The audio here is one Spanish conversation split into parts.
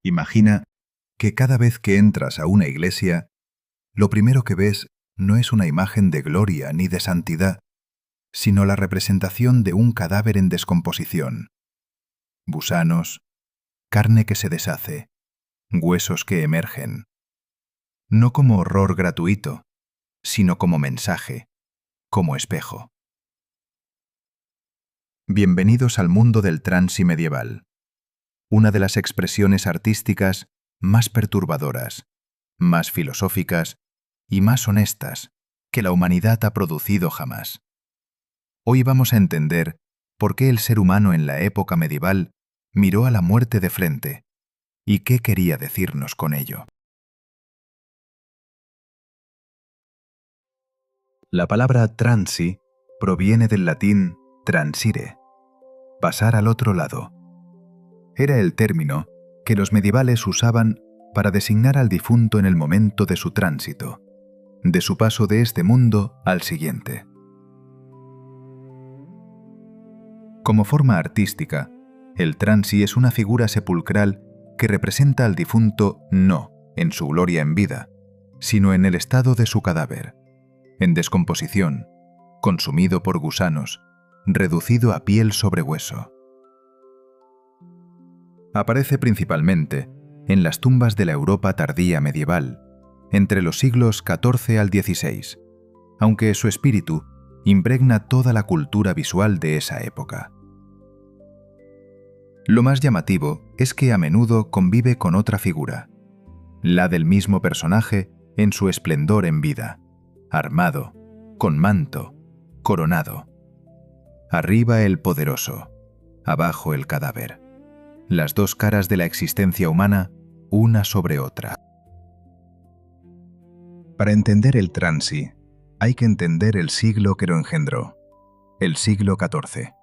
Imagina que cada vez que entras a una iglesia, lo primero que ves no es una imagen de gloria ni de santidad, sino la representación de un cadáver en descomposición. Gusanos, carne que se deshace, huesos que emergen. No como horror gratuito, sino como mensaje, como espejo. Bienvenidos al mundo del transi medieval, una de las expresiones artísticas más perturbadoras, más filosóficas y más honestas que la humanidad ha producido jamás. Hoy vamos a entender por qué el ser humano en la época medieval miró a la muerte de frente y qué quería decirnos con ello. La palabra transi proviene del latín transire, pasar al otro lado. Era el término que los medievales usaban para designar al difunto en el momento de su tránsito, de su paso de este mundo al siguiente. Como forma artística, el transi es una figura sepulcral que representa al difunto no en su gloria en vida, sino en el estado de su cadáver, en descomposición, consumido por gusanos, reducido a piel sobre hueso. Aparece principalmente en las tumbas de la Europa tardía medieval, entre los siglos XIV al XVI, aunque su espíritu impregna toda la cultura visual de esa época. Lo más llamativo es que a menudo convive con otra figura, la del mismo personaje en su esplendor en vida, armado, con manto, coronado. Arriba el poderoso, abajo el cadáver. Las dos caras de la existencia humana, una sobre otra. Para entender el transi, hay que entender el siglo que lo engendró, el siglo XIV.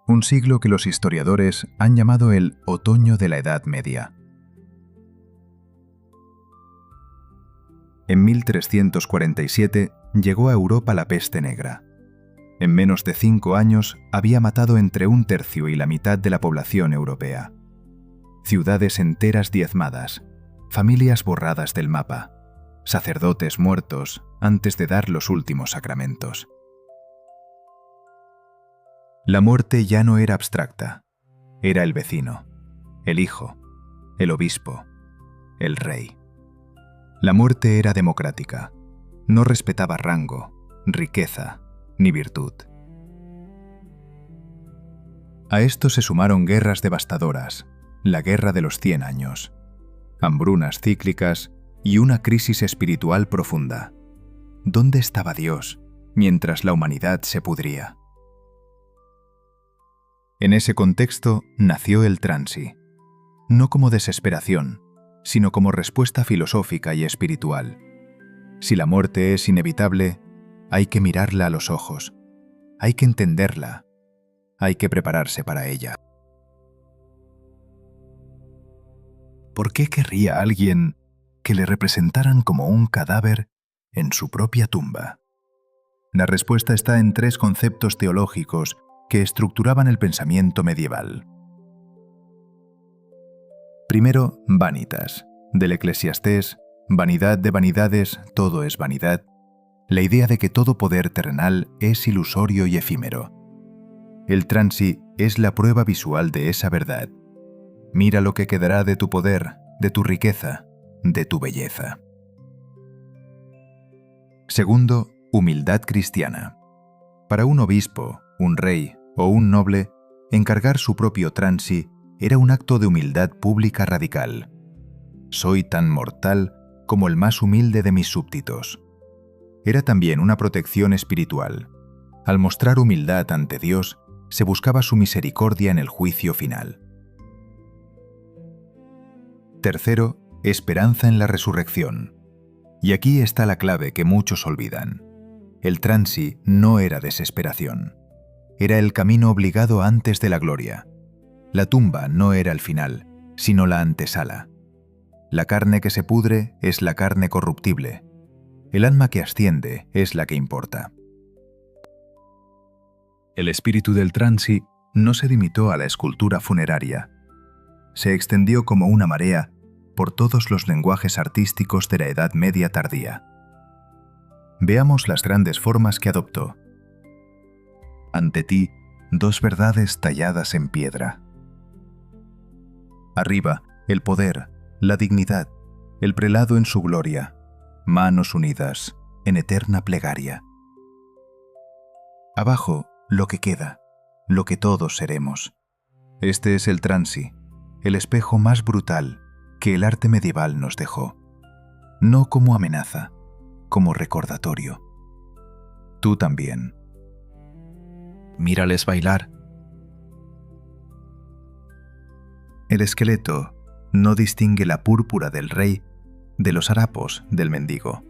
Un siglo que los historiadores han llamado el otoño de la Edad Media. En 1347 llegó a Europa la peste negra. En menos de 5 años había matado entre 1/3 y la mitad de la población europea. Ciudades enteras diezmadas, familias borradas del mapa, sacerdotes muertos antes de dar los últimos sacramentos. La muerte ya no era abstracta, era el vecino, el hijo, el obispo, el rey. La muerte era democrática, no respetaba rango, riqueza ni virtud. A esto se sumaron guerras devastadoras, la Guerra de los 100 años, hambrunas cíclicas y una crisis espiritual profunda. ¿Dónde estaba Dios mientras la humanidad se pudría? En ese contexto nació el transi, no como desesperación, sino como respuesta filosófica y espiritual. Si la muerte es inevitable, hay que mirarla a los ojos, hay que entenderla, hay que prepararse para ella. ¿Por qué querría alguien que le representaran como un cadáver en su propia tumba? La respuesta está en 3 conceptos teológicos que estructuraban el pensamiento medieval. Primero, vanitas, del Eclesiastés, vanidad de vanidades, todo es vanidad, la idea de que todo poder terrenal es ilusorio y efímero. El transi es la prueba visual de esa verdad. Mira lo que quedará de tu poder, de tu riqueza, de tu belleza. Segundo, humildad cristiana. Para un obispo, un rey o un noble, encargar su propio transi era un acto de humildad pública radical. Soy tan mortal como el más humilde de mis súbditos. Era también una protección espiritual. Al mostrar humildad ante Dios, se buscaba su misericordia en el juicio final. Tercero, esperanza en la resurrección. Y aquí está la clave que muchos olvidan. El transi no era desesperación. Era el camino obligado antes de la gloria. La tumba no era el final, sino la antesala. La carne que se pudre es la carne corruptible. El alma que asciende es la que importa. El espíritu del transi no se limitó a la escultura funeraria. se extendió como una marea por todos los lenguajes artísticos de la Edad Media tardía. Veamos las grandes formas que adoptó. Ante ti, dos verdades talladas en piedra. Arriba, el poder, la dignidad, el prelado en su gloria, manos unidas, en eterna plegaria. Abajo, lo que queda, lo que todos seremos. Este es el transi, el espejo más brutal que el arte medieval nos dejó. No como amenaza, como recordatorio. Tú también. Mírales bailar. El esqueleto no distingue la púrpura del rey de los harapos del mendigo.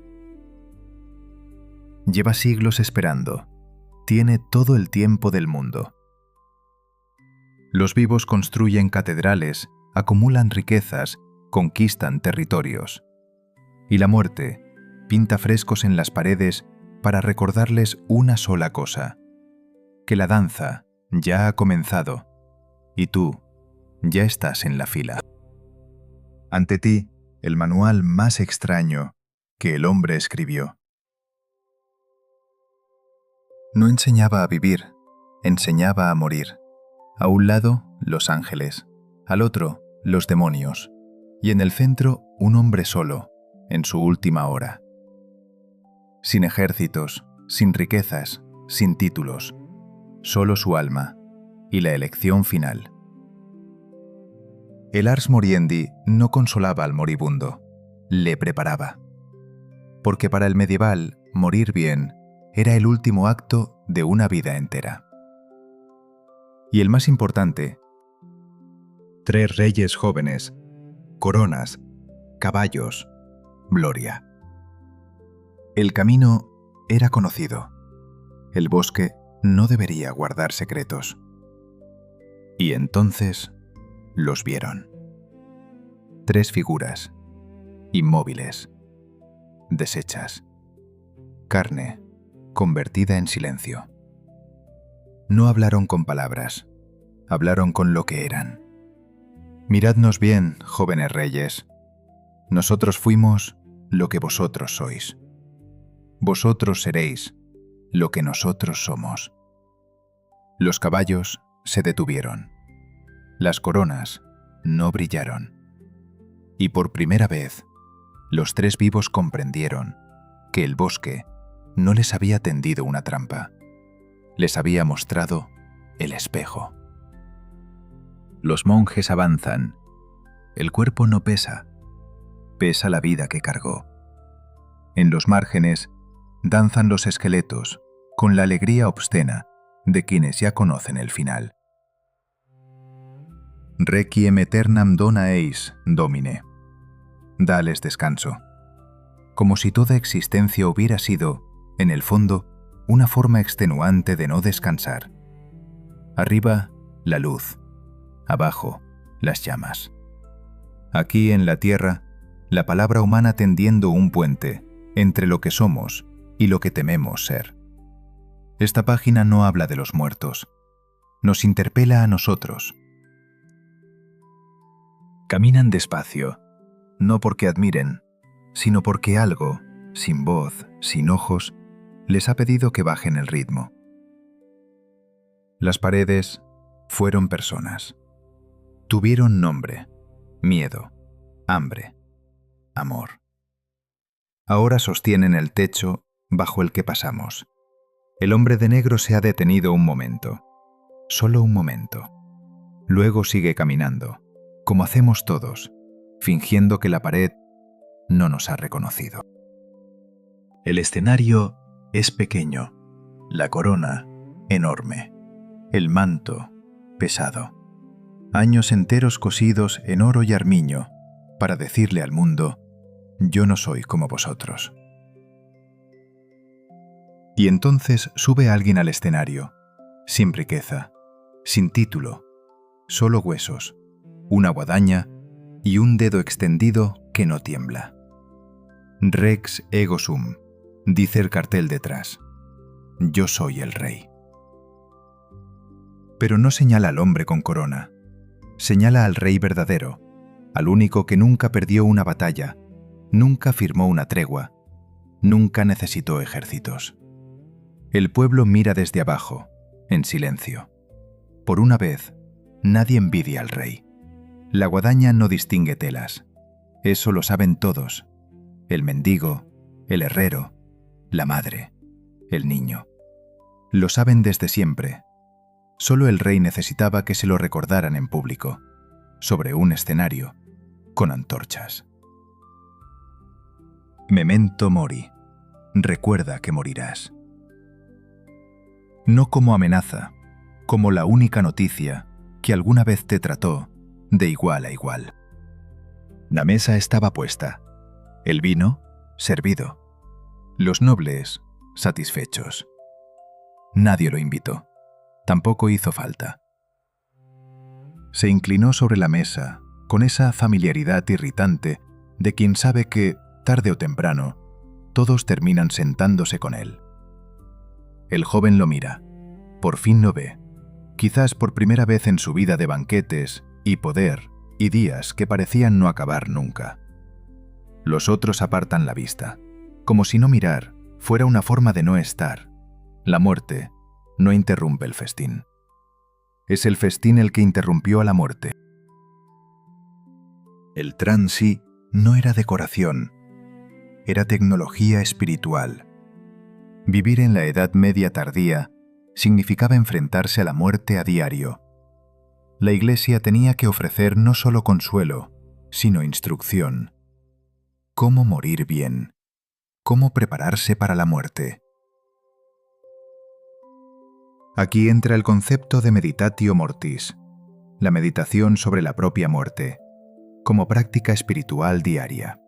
Lleva siglos esperando. Tiene todo el tiempo del mundo. Los vivos construyen catedrales, acumulan riquezas, conquistan territorios. Y la muerte pinta frescos en las paredes para recordarles una sola cosa: que la danza ya ha comenzado y tú ya estás en la fila. Ante ti, el manual más extraño que el hombre escribió. No enseñaba a vivir, enseñaba a morir. A un lado, los ángeles, al otro, los demonios, y en el centro, un hombre solo, en su última hora. Sin ejércitos, sin riquezas, sin títulos, solo su alma y la elección final. El Ars Moriendi no consolaba al moribundo, le preparaba. Porque para el medieval, morir bien era el último acto de una vida entera. Y el más importante: 3 reyes jóvenes, coronas, caballos, gloria. El camino era conocido. El bosque no debería guardar secretos. Y entonces los vieron. 3 figuras, inmóviles, deshechas. Carne convertida en silencio. No hablaron con palabras, hablaron con lo que eran. Miradnos bien, jóvenes reyes. Nosotros fuimos lo que vosotros sois. Vosotros seréis lo que nosotros somos. Los caballos se detuvieron. Las coronas no brillaron. Y por primera vez, los 3 vivos comprendieron que el bosque no les había tendido una trampa. Les había mostrado el espejo. Los monjes avanzan. El cuerpo no pesa. Pesa la vida que cargó. En los márgenes danzan los esqueletos con la alegría obscena de quienes ya conocen el final. Requiem aeternam dona eis, Domine. Dales descanso. Como si toda existencia hubiera sido, en el fondo, una forma extenuante de no descansar. Arriba, la luz. Abajo, las llamas. Aquí en la tierra, la palabra humana tendiendo un puente entre lo que somos y lo que tememos ser. Esta página no habla de los muertos. Nos interpela a nosotros. Caminan despacio, no porque admiren, sino porque algo, sin voz, sin ojos, les ha pedido que bajen el ritmo. Las paredes fueron personas. Tuvieron nombre, miedo, hambre, amor. Ahora sostienen el techo bajo el que pasamos. El hombre de negro se ha detenido un momento, solo un momento. Luego sigue caminando, como hacemos todos, fingiendo que la pared no nos ha reconocido. El escenario es pequeño, la corona enorme, el manto pesado. Años enteros cosidos en oro y armiño para decirle al mundo: yo no soy como vosotros. Y entonces sube alguien al escenario, sin riqueza, sin título, solo huesos, una guadaña y un dedo extendido que no tiembla. Rex ego sum, dice el cartel detrás. Yo soy el rey. Pero no señala al hombre con corona. Señala al rey verdadero, al único que nunca perdió una batalla, nunca firmó una tregua, nunca necesitó ejércitos. El pueblo mira desde abajo, en silencio. Por una vez, nadie envidia al rey. La guadaña no distingue telas. Eso lo saben todos. El mendigo, el herrero, la madre, el niño. Lo saben desde siempre. Solo el rey necesitaba que se lo recordaran en público, sobre un escenario, con antorchas. Memento mori. Recuerda que morirás. No como amenaza, como la única noticia que alguna vez te trató de igual a igual. La mesa estaba puesta, el vino servido, los nobles satisfechos. Nadie lo invitó, tampoco hizo falta. Se inclinó sobre la mesa con esa familiaridad irritante de quien sabe que, tarde o temprano, todos terminan sentándose con él. El joven lo mira, por fin lo ve, quizás por primera vez en su vida de banquetes y poder y días que parecían no acabar nunca. Los otros apartan la vista, como si no mirar fuera una forma de no estar. La muerte no interrumpe el festín. Es el festín el que interrumpió a la muerte. El transi no era decoración, era tecnología espiritual. Vivir en la Edad Media tardía significaba enfrentarse a la muerte a diario. La Iglesia tenía que ofrecer no solo consuelo, sino instrucción. Cómo morir bien, cómo prepararse para la muerte. Aquí entra el concepto de meditatio mortis, la meditación sobre la propia muerte, como práctica espiritual diaria.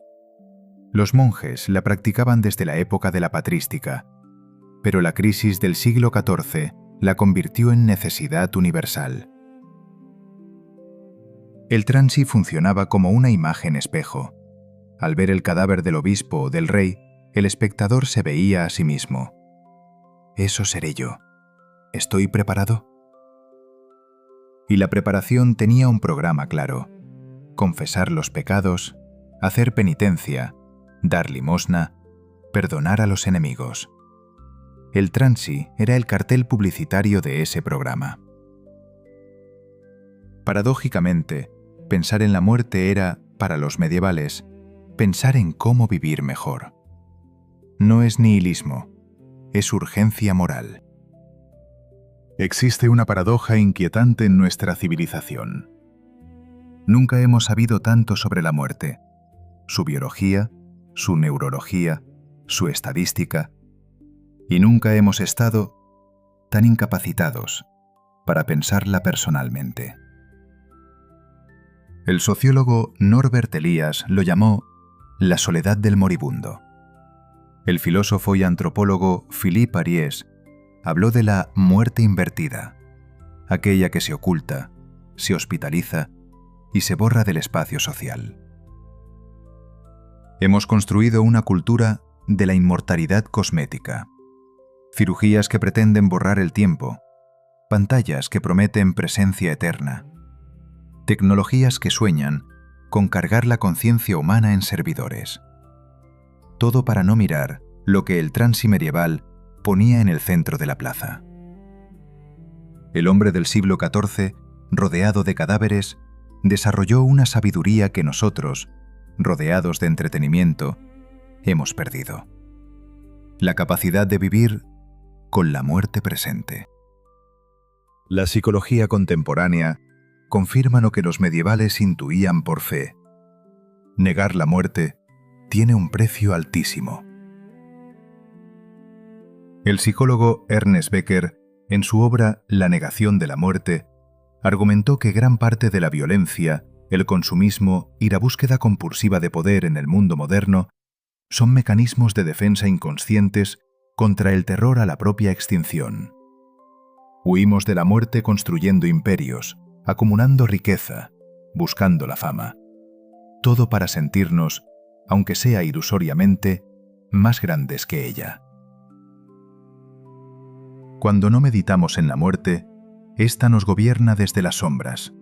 Los monjes la practicaban desde la época de la patrística, pero la crisis del siglo XIV la convirtió en necesidad universal. El transi funcionaba como una imagen espejo. Al ver el cadáver del obispo o del rey, el espectador se veía a sí mismo. Eso seré yo. ¿Estoy preparado? Y la preparación tenía un programa claro: confesar los pecados, hacer penitencia, dar limosna, perdonar a los enemigos. El transi era el cartel publicitario de ese programa. Paradójicamente, pensar en la muerte era, para los medievales, pensar en cómo vivir mejor. No es nihilismo, es urgencia moral. Existe una paradoja inquietante en nuestra civilización. Nunca hemos sabido tanto sobre la muerte, su biología, su neurología, su estadística, y nunca hemos estado tan incapacitados para pensarla personalmente. El sociólogo Norbert Elias lo llamó la soledad del moribundo. El filósofo y antropólogo Philippe Ariès habló de la muerte invertida, aquella que se oculta, se hospitaliza y se borra del espacio social. Hemos construido una cultura de la inmortalidad cosmética, cirugías que pretenden borrar el tiempo, pantallas que prometen presencia eterna, tecnologías que sueñan con cargar la conciencia humana en servidores. Todo para no mirar lo que el transi medieval ponía en el centro de la plaza. El hombre del siglo XIV, rodeado de cadáveres, desarrolló una sabiduría que nosotros, rodeados de entretenimiento, hemos perdido. La capacidad de vivir con la muerte presente. La psicología contemporánea confirma lo que los medievales intuían por fe. Negar la muerte tiene un precio altísimo. El psicólogo Ernest Becker, en su obra La negación de la muerte, argumentó que gran parte de la violencia, el consumismo y la búsqueda compulsiva de poder en el mundo moderno son mecanismos de defensa inconscientes contra el terror a la propia extinción. Huimos de la muerte construyendo imperios, acumulando riqueza, buscando la fama. Todo para sentirnos, aunque sea ilusoriamente, más grandes que ella. Cuando no meditamos en la muerte, ésta nos gobierna desde las sombras.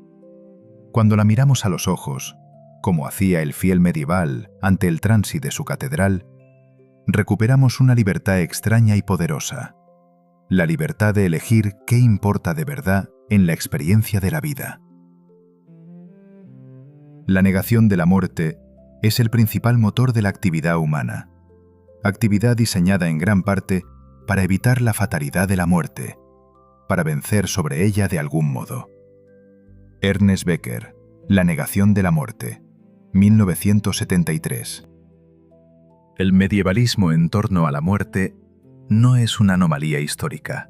Cuando la miramos a los ojos, como hacía el fiel medieval ante el transi de su catedral, recuperamos una libertad extraña y poderosa, la libertad de elegir qué importa de verdad en la experiencia de la vida. La negación de la muerte es el principal motor de la actividad humana, actividad diseñada en gran parte para evitar la fatalidad de la muerte, para vencer sobre ella de algún modo. Ernest Becker, La negación de la muerte, 1973. El medievalismo en torno a la muerte no es una anomalía histórica.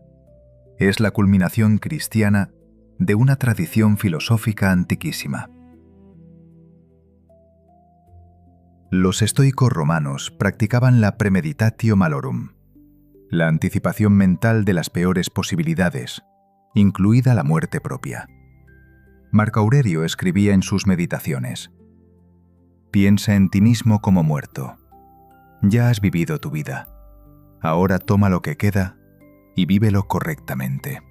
Es la culminación cristiana de una tradición filosófica antiquísima. Los estoicos romanos practicaban la premeditatio malorum, la anticipación mental de las peores posibilidades, incluida la muerte propia. Marco Aurelio escribía en sus meditaciones: «Piensa en ti mismo como muerto. Ya has vivido tu vida. Ahora toma lo que queda y vívelo correctamente».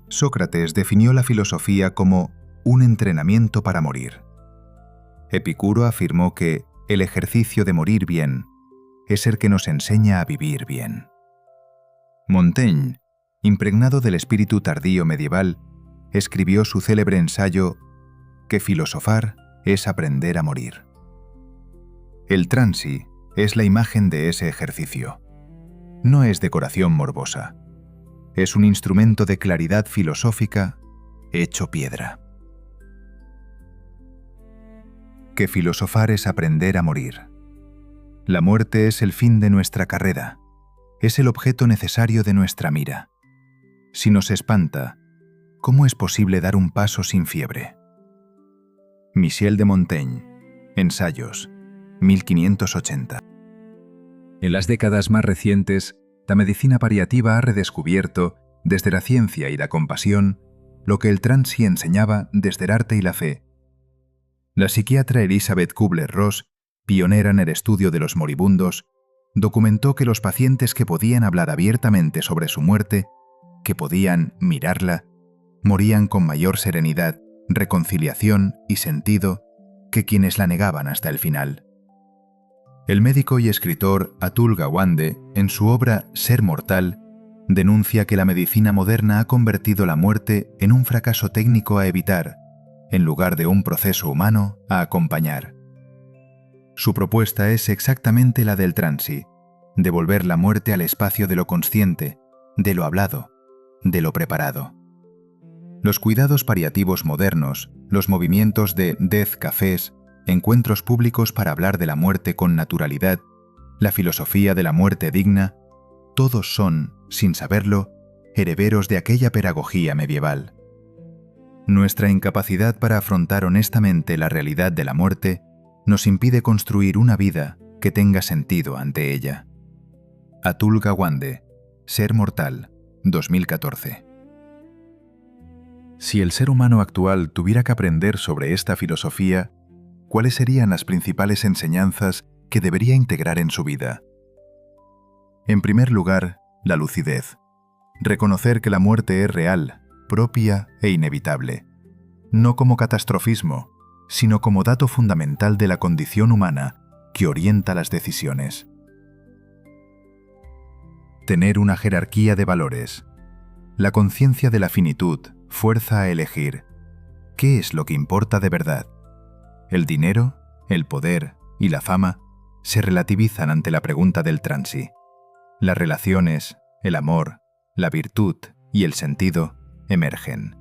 Sócrates definió la filosofía como un entrenamiento para morir. Epicuro afirmó que el ejercicio de morir bien es el que nos enseña a vivir bien. Montaigne, impregnado del espíritu tardío medieval, escribió su célebre ensayo que filosofar es aprender a morir. El transi es la imagen de ese ejercicio. No es decoración morbosa. Es un instrumento de claridad filosófica hecho piedra. Que filosofar es aprender a morir. La muerte es el fin de nuestra carrera, es el objeto necesario de nuestra mira. Si nos espanta, ¿cómo es posible dar un paso sin fiebre? Michel de Montaigne, Ensayos, 1580. En las décadas más recientes, la medicina paliativa ha redescubierto, desde la ciencia y la compasión, lo que el transi enseñaba desde el arte y la fe. La psiquiatra Elizabeth Kubler-Ross, pionera en el estudio de los moribundos, documentó que los pacientes que podían hablar abiertamente sobre su muerte, que podían mirarla, morían con mayor serenidad, reconciliación y sentido que quienes la negaban hasta el final. El médico y escritor Atul Gawande, en su obra Ser mortal, denuncia que la medicina moderna ha convertido la muerte en un fracaso técnico a evitar, en lugar de un proceso humano a acompañar. Su propuesta es exactamente la del transi, devolver la muerte al espacio de lo consciente, de lo hablado, de lo preparado. Los cuidados paliativos modernos, los movimientos de death cafés, encuentros públicos para hablar de la muerte con naturalidad, la filosofía de la muerte digna, todos son, sin saberlo, herederos de aquella pedagogía medieval. Nuestra incapacidad para afrontar honestamente la realidad de la muerte nos impide construir una vida que tenga sentido ante ella. Atul Gawande, Ser mortal, 2014. Si el ser humano actual tuviera que aprender sobre esta filosofía, ¿cuáles serían las principales enseñanzas que debería integrar en su vida? En primer lugar, la lucidez. Reconocer que la muerte es real, propia e inevitable, no como catastrofismo, sino como dato fundamental de la condición humana que orienta las decisiones. Tener una jerarquía de valores. La conciencia de la finitud fuerza a elegir qué es lo que importa de verdad. El dinero, el poder y la fama se relativizan ante la pregunta del transi. Las relaciones, el amor, la virtud y el sentido emergen.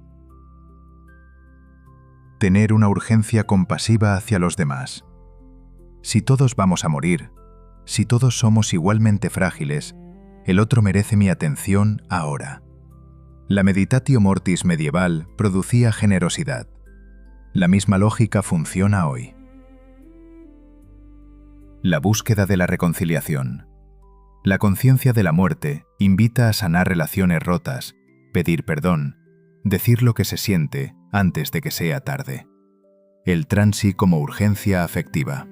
Tener una urgencia compasiva hacia los demás. Si todos vamos a morir, si todos somos igualmente frágiles, el otro merece mi atención ahora. La meditatio mortis medieval producía generosidad. La misma lógica funciona hoy. La búsqueda de la reconciliación. La conciencia de la muerte invita a sanar relaciones rotas, pedir perdón, decir lo que se siente antes de que sea tarde. El transi como urgencia afectiva.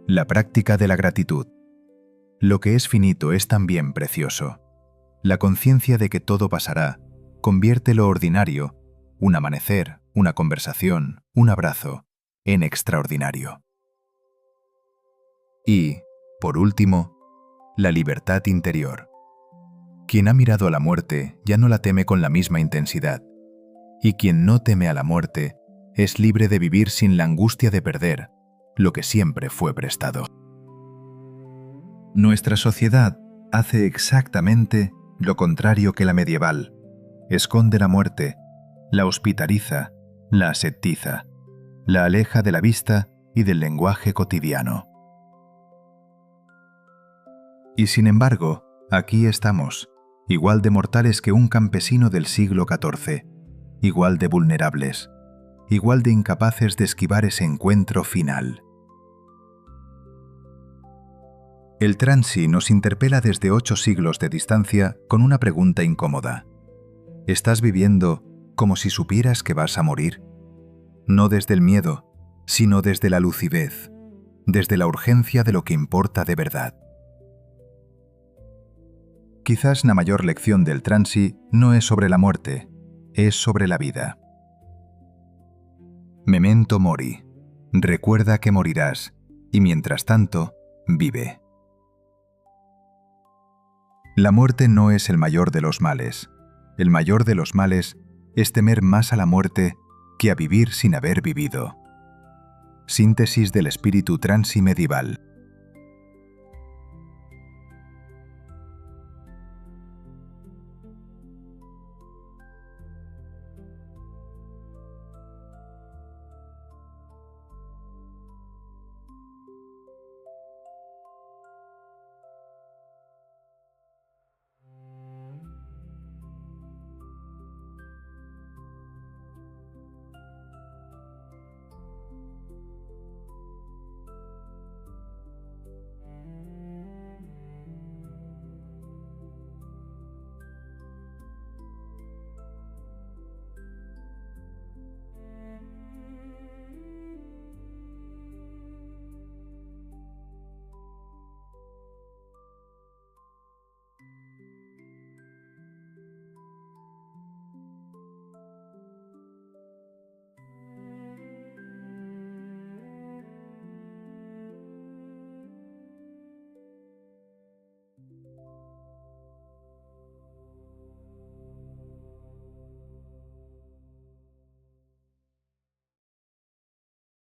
La práctica de la gratitud. Lo que es finito es también precioso. La conciencia de que todo pasará, convierte lo ordinario, un amanecer, una conversación, un abrazo, en extraordinario. Y, por último, la libertad interior. Quien ha mirado a la muerte ya no la teme con la misma intensidad, y quien no teme a la muerte es libre de vivir sin la angustia de perder lo que siempre fue prestado. Nuestra sociedad hace exactamente lo contrario que la medieval. Esconde la muerte, la hospitaliza, la aseptiza, la aleja de la vista y del lenguaje cotidiano. Y sin embargo, aquí estamos, igual de mortales que un campesino del siglo XIV, igual de vulnerables, igual de incapaces de esquivar ese encuentro final. El transi nos interpela desde 8 siglos de distancia con una pregunta incómoda. ¿Estás viviendo como si supieras que vas a morir? No desde el miedo, sino desde la lucidez, desde la urgencia de lo que importa de verdad. Quizás la mayor lección del transi no es sobre la muerte, es sobre la vida. Memento mori. Recuerda que morirás, y mientras tanto, vive. La muerte no es el mayor de los males. El mayor de los males es temer más a la muerte que a vivir sin haber vivido. Síntesis del espíritu transi medieval.